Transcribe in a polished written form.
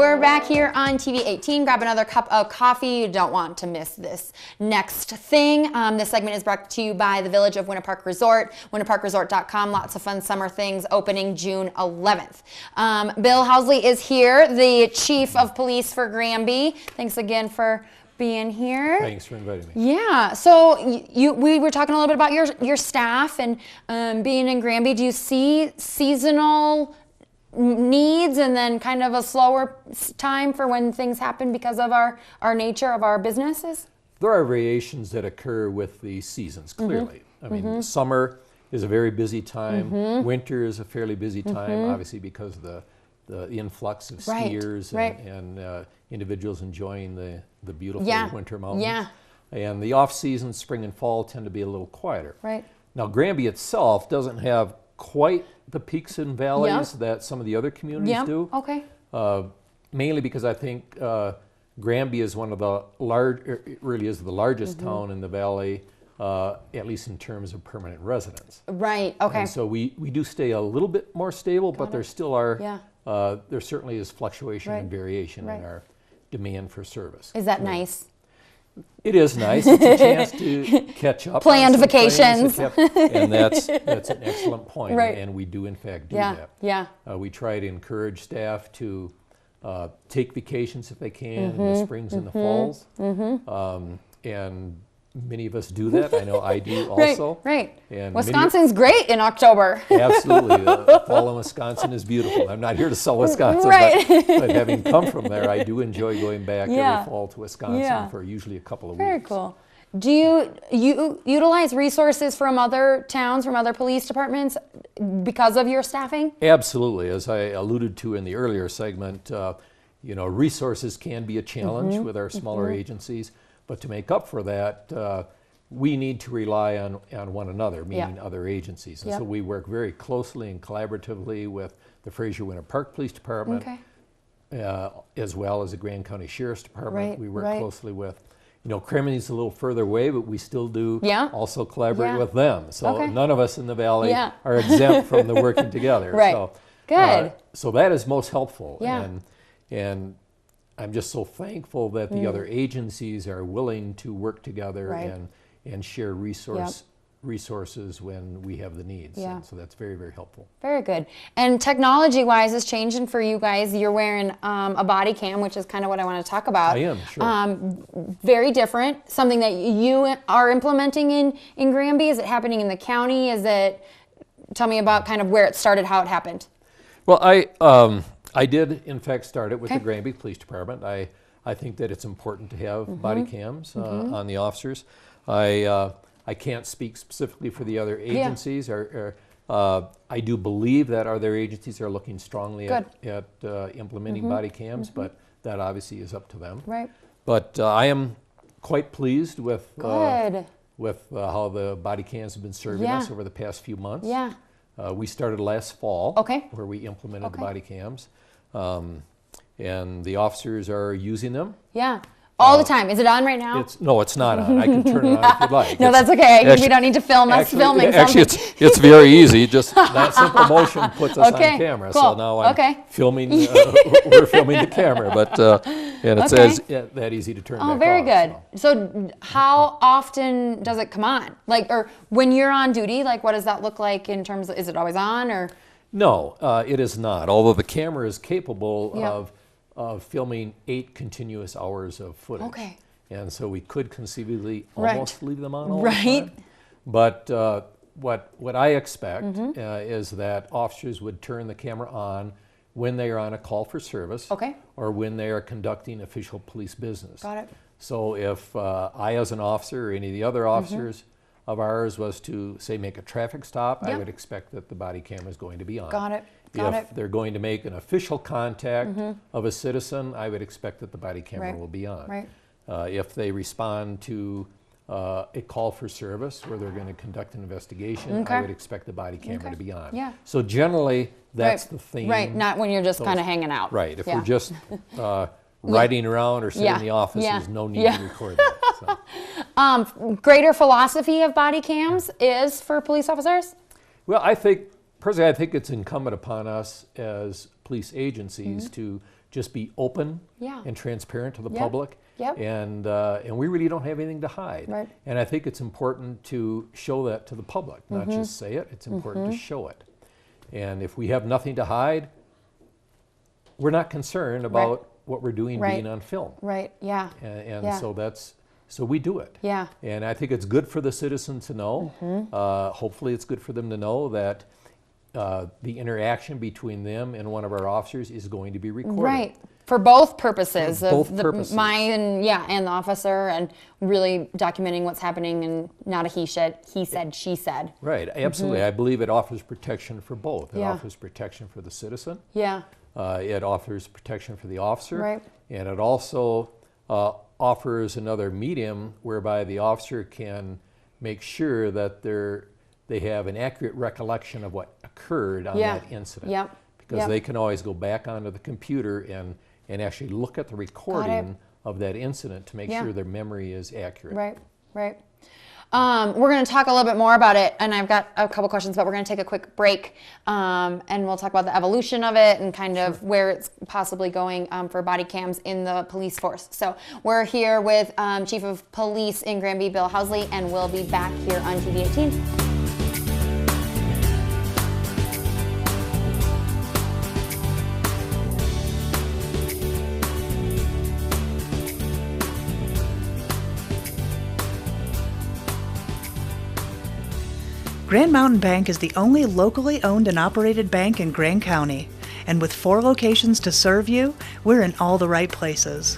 we're back here on TV 18. Grab another cup of coffee. You don't want to miss this next thing. This segment is brought to you by the Village of Winter Park Resort, winterparkresort.com. Lots of fun summer things opening June 11th. Bill Housley is here, the Chief of Police for Granby. Thanks again for being here. Thanks for inviting me. Yeah, so we were talking a little bit about your staff and being in Granby. Do you see seasonal needs and then kind of a slower time for when things happen because of our nature of our businesses? There are variations that occur with the seasons, clearly. I mean, summer is a very busy time. Winter is a fairly busy time, obviously because of the influx of skiers and individuals enjoying the beautiful winter mountains. And the off-season, spring and fall, tend to be a little quieter. Now, Granby itself doesn't have quite the peaks and valleys that some of the other communities do. Mainly because I think Granby is one of the it really is the largest town in the valley, at least in terms of permanent residents. And so we do stay a little bit more stable, but there still are, there certainly is fluctuation and variation in our demand for service. Is that nice? It is nice. It's a chance to catch up. Planned vacations. And that's an excellent point. And we do, in fact, do that. We try to encourage staff to take vacations if they can in the springs and the falls. And many of us do that. I know I do also. And Wisconsin's great in October. Absolutely. The fall in Wisconsin is beautiful. I'm not here to sell Wisconsin, but having come from there, I do enjoy going back every fall to Wisconsin for usually a couple of weeks. Very cool. Do you utilize resources from other towns, from other police departments because of your staffing? Absolutely. As I alluded to in the earlier segment, resources can be a challenge with our smaller agencies. But to make up for that, we need to rely on one another, meaning other agencies. And so we work very closely and collaboratively with the Fraser Winter Park Police Department, as well as the Grand County Sheriff's Department. We work closely with, Crimini's a little further away, but we still do also collaborate with them. So none of us in the valley are exempt from the working together. So, good. So that is most helpful. And I'm just so thankful that the other agencies are willing to work together and share resources when we have the needs. And so that's very, very helpful. Very good. And technology-wise is changing for you guys. You're wearing a body cam, which is kind of what I want to talk about. I am, sure. Very different. Something that you are implementing in Granby. Is it happening in the county? Tell me about kind of where it started, how it happened. Well, I did, in fact, start it with the Granby Police Department. I think that it's important to have body cams on the officers. I can't speak specifically for the other agencies. I do believe that other agencies are looking strongly at implementing body cams, but that obviously is up to them. But I am quite pleased with how the body cams have been serving us over the past few months. We started last fall, where we implemented the body cams, and the officers are using them. All the time. Is it on right now? No, it's not on. I can turn it on if you'd like. No, that's okay. We don't need to film us filming something. Actually, it's very easy. Just that simple motion puts us on camera. So now I'm filming. We're filming the camera, and it's that easy to turn back off. Oh, very good. So how often does it come on? Or when you're on duty, what does that look like in terms of, is it always on or? No, it is not. Although the camera is capable of filming 8 continuous hours of footage. And so we could conceivably almost leave them on all the time. But what I expect is that officers would turn the camera on when they are on a call for service or when they are conducting official police business. So if I, as an officer, or any of the other officers of ours was to, say, make a traffic stop, I would expect that the body camera is going to be on. If they're going to make an official contact of a citizen, I would expect that the body camera will be on. If they respond to a call for service where they're going to conduct an investigation, I would expect the body camera to be on. So generally, that's the theme. Not when you're just kind of hanging out. If we're just riding around or sitting in the office, there's no need to record that. So. Greater philosophy of body cams is for police officers? Well, personally, I think it's incumbent upon us as police agencies to just be open and transparent to the public. And we really don't have anything to hide. Right. And I think it's important to show that to the public, not just say it. It's important to show it. And if we have nothing to hide, we're not concerned about what we're doing being on film. Right, yeah. And so we do it. Yeah. And I think it's good for the citizen to know. Hopefully it's good for them to know that the interaction between them and one of our officers is going to be recorded. Right. For both purposes. For both purposes. Mine and the officer, and really documenting what's happening, and not a he said, she said. Right, absolutely. I believe it offers protection for both. It offers protection for the citizen. Yeah. It offers protection for the officer. Right. And it also offers another medium whereby the officer can make sure that they have an accurate recollection of what occurred on that incident. Yep. Because they can always go back onto the computer and actually look at the recording of that incident to make sure their memory is accurate. Right, right. We're going to talk a little bit more about it, and I've got a couple questions, but we're going to take a quick break, and we'll talk about the evolution of it and kind of where it's possibly going for body cams in the police force. So we're here with Chief of Police in Granby, Bill Housley, and we'll be back here on TV 18. Grand Mountain Bank is the only locally owned and operated bank in Grand County. And with 4 locations to serve you, we're in all the right places.